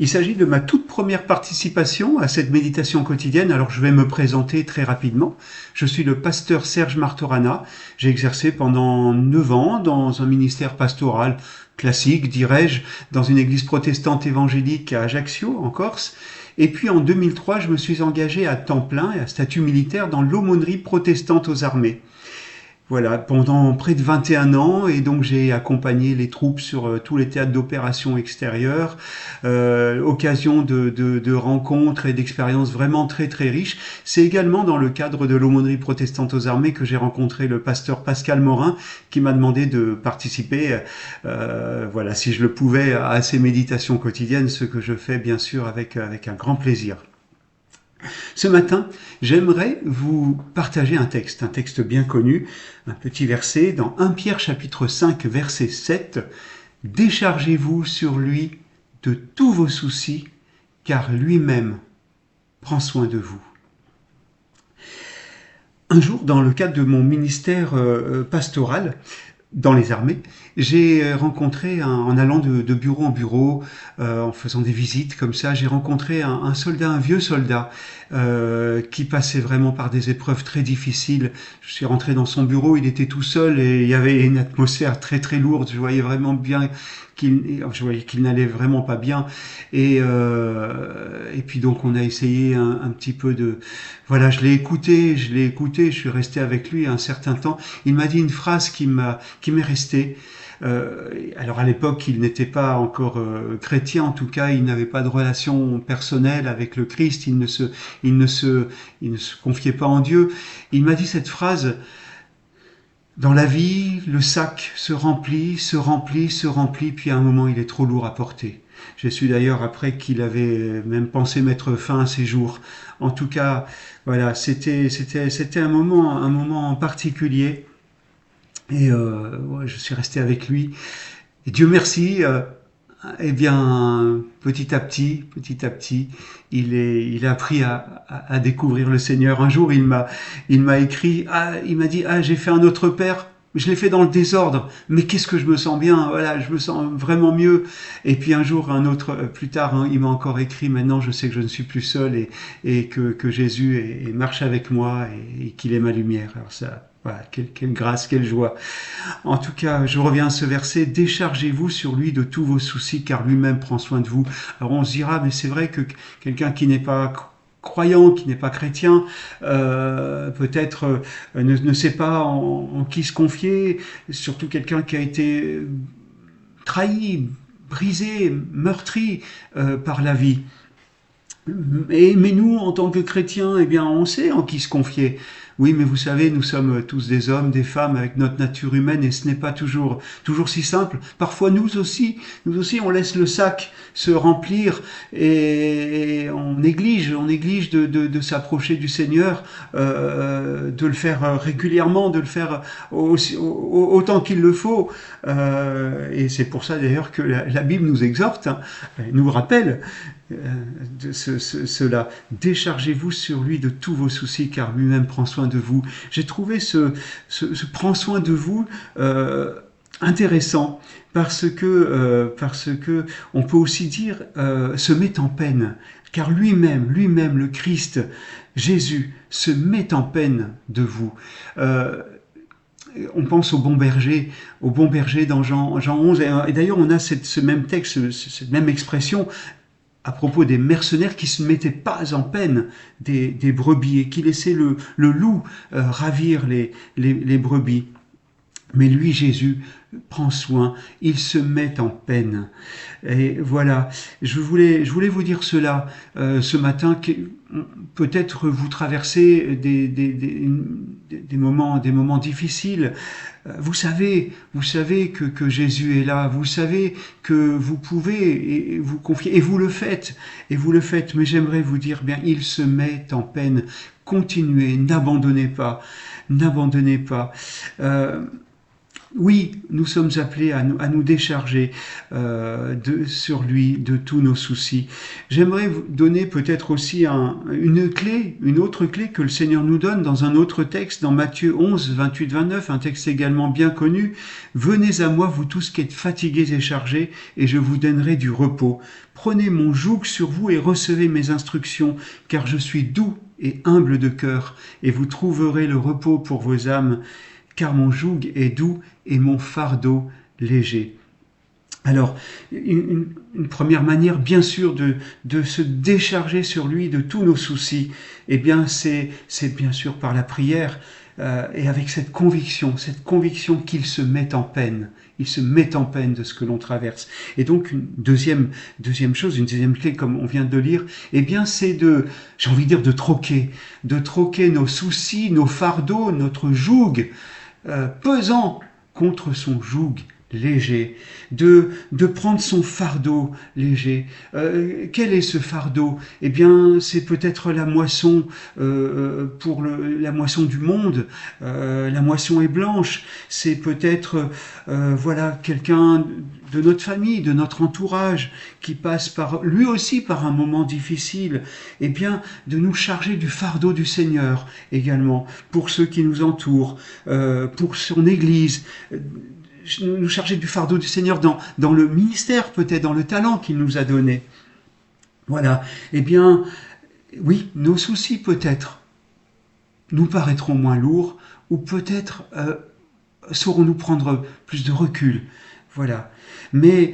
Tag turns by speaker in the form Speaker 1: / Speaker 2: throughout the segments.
Speaker 1: Il s'agit de ma toute première participation à cette méditation quotidienne. Alors je vais me présenter très rapidement. Je suis le pasteur Serge Martorana. J'ai exercé pendant 9 ans dans un ministère pastoral classique, dirais-je, dans une église protestante évangélique à Ajaccio, en Corse. Et puis en 2003, je me suis engagé à temps plein et à statut militaire dans l'aumônerie protestante aux armées. Voilà, pendant près de 21 ans, et donc j'ai accompagné les troupes sur tous les théâtres d'opérations extérieures, occasion de rencontres et d'expériences vraiment très très riches. C'est également dans le cadre de l'aumônerie protestante aux armées que j'ai rencontré le pasteur Pascal Morin, qui m'a demandé de participer, voilà, si je le pouvais, à ces méditations quotidiennes, ce que je fais bien sûr avec un grand plaisir. Ce matin, j'aimerais vous partager un texte bien connu, un petit verset dans 1 Pierre chapitre 5 verset 7. Déchargez-vous sur lui de tous vos soucis, car lui-même prend soin de vous. Un jour, dans le cadre de mon ministère pastoral, dans les armées, j'ai rencontré, en allant de bureau en bureau, en faisant des visites comme ça, j'ai rencontré un soldat, un vieux soldat, qui passait vraiment par des épreuves très difficiles. Je suis rentré dans son bureau, il était tout seul et il y avait une atmosphère très très lourde. Je voyais vraiment bien je voyais qu'il n'allait vraiment pas bien. Et puis donc on a essayé un petit peu de... Voilà, je l'ai écouté, je suis resté avec lui un certain temps. Il m'a dit une phrase qui m'est restée. Alors à l'époque, il n'était pas encore chrétien, en tout cas, il n'avait pas de relation personnelle avec le Christ, il ne se confiait pas en Dieu. Il m'a dit cette phrase: dans la vie, le sac se remplit, se remplit, se remplit, puis à un moment, il est trop lourd à porter. J'ai su d'ailleurs après qu'il avait même pensé mettre fin à ses jours. En tout cas, voilà, c'était un moment particulier. Et ouais, je suis resté avec lui. Et Dieu merci, eh bien, petit à petit, il a appris à découvrir le Seigneur. Un jour, il m'a écrit, il m'a dit, j'ai fait un autre père. Je l'ai fait dans le désordre, mais qu'est-ce que je me sens bien, voilà, je me sens vraiment mieux. Et puis un jour, un autre, plus tard, hein, il m'a encore écrit, maintenant je sais que je ne suis plus seul et que Jésus marche avec moi et qu'il est ma lumière. Alors ça, voilà, quelle grâce, quelle joie. En tout cas, je reviens à ce verset: déchargez-vous sur lui de tous vos soucis, car lui-même prend soin de vous. Alors on se dira, mais c'est vrai que quelqu'un qui n'est pas croyant, qui n'est pas chrétien, peut-être ne sait pas en qui se confier, surtout quelqu'un qui a été trahi, brisé, meurtri par la vie. Mais nous, en tant que chrétiens, eh bien, on sait en qui se confier. Oui, mais vous savez, nous sommes tous des hommes, des femmes avec notre nature humaine et ce n'est pas toujours si simple. Parfois, nous aussi, on laisse le sac se remplir et on néglige de s'approcher du Seigneur, de le faire régulièrement, de le faire autant qu'il le faut. Et c'est pour ça d'ailleurs que la Bible nous exhorte, hein, nous rappelle de cela. Déchargez-vous sur lui de tous vos soucis, car lui-même prend soin de vous. J'ai trouvé ce prend soin de vous intéressant parce que on peut aussi dire se met en peine, car lui-même le Christ Jésus se met en peine de vous. On pense au bon berger dans Jean 11, et d'ailleurs on a ce même texte, cette même expression à propos des mercenaires qui ne se mettaient pas en peine des brebis et qui laissaient le loup ravir les brebis. Mais lui, Jésus, prend soin, il se met en peine. Et voilà, je voulais vous dire cela ce matin, que peut-être vous traversez des moments difficiles. Vous savez que Jésus est là, vous savez que vous pouvez vous confier, et vous le faites, mais j'aimerais vous dire, bien, il se met en peine. Continuez, n'abandonnez pas. Oui, nous sommes appelés à nous décharger sur lui de tous nos soucis. J'aimerais vous donner peut-être aussi une clé, une autre clé que le Seigneur nous donne dans un autre texte, dans Matthieu 11, 28-29, un texte également bien connu. Venez à moi, vous tous qui êtes fatigués et chargés, et je vous donnerai du repos. Prenez mon joug sur vous et recevez mes instructions, car je suis doux et humble de cœur, et vous trouverez le repos pour vos âmes, car mon joug est doux et mon fardeau léger. Alors, une première manière, bien sûr, de se décharger sur lui de tous nos soucis, eh bien, c'est bien sûr par la prière, et avec cette conviction qu'il se met en peine. Il se met en peine de ce que l'on traverse. Et donc, une deuxième chose, une deuxième clé, comme on vient de lire, eh bien, c'est j'ai envie de dire, de troquer nos soucis, nos fardeaux, notre joug, pesant contre son joug léger, de prendre son fardeau léger. Quel est ce fardeau? Eh bien, c'est peut-être la moisson pour la moisson du monde. La moisson est blanche. C'est peut-être voilà quelqu'un de notre famille, de notre entourage, qui passe lui aussi par un moment difficile. Eh bien, de nous charger du fardeau du Seigneur également pour ceux qui nous entourent, pour son Église. Nous charger du fardeau du Seigneur dans le ministère, peut-être dans le talent qu'il nous a donné. Voilà. Eh bien, oui, nos soucis peut-être nous paraîtront moins lourds, ou peut-être saurons-nous prendre plus de recul. Voilà. Mais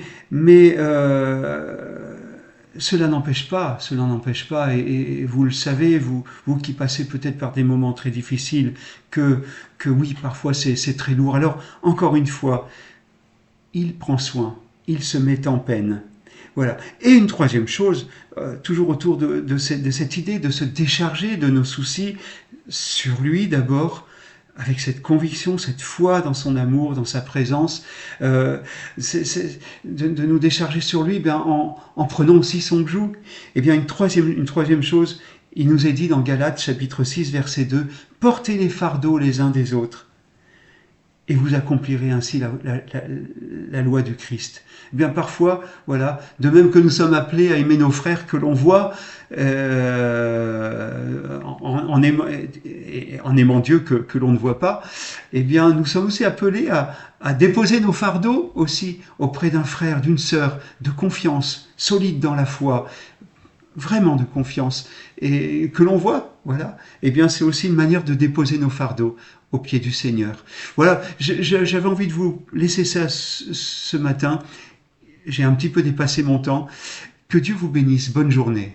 Speaker 1: cela n'empêche pas, et vous le savez, vous qui passez peut-être par des moments très difficiles, que oui, parfois c'est très lourd. Alors, encore une fois, il prend soin, il se met en peine. Voilà. Et une troisième chose, toujours autour de cette idée de se décharger de nos soucis sur lui d'abord, avec cette conviction, cette foi dans son amour, dans sa présence, de nous décharger sur lui en prenant aussi son joug. Eh bien, une troisième chose, il nous est dit dans Galates chapitre 6, verset 2, « Portez les fardeaux les uns des autres, et vous accomplirez ainsi la loi du Christ. » Eh bien, parfois, voilà, de même que nous sommes appelés à aimer nos frères que l'on voit, en aimant Dieu que l'on ne voit pas, eh bien, nous sommes aussi appelés à déposer nos fardeaux aussi auprès d'un frère, d'une sœur, de confiance, solide dans la foi, vraiment de confiance, et que l'on voit, voilà, eh bien, c'est aussi une manière de déposer nos fardeaux au pied du Seigneur. Voilà, j'avais envie de vous laisser ça ce matin. J'ai un petit peu dépassé mon temps. Que Dieu vous bénisse. Bonne journée.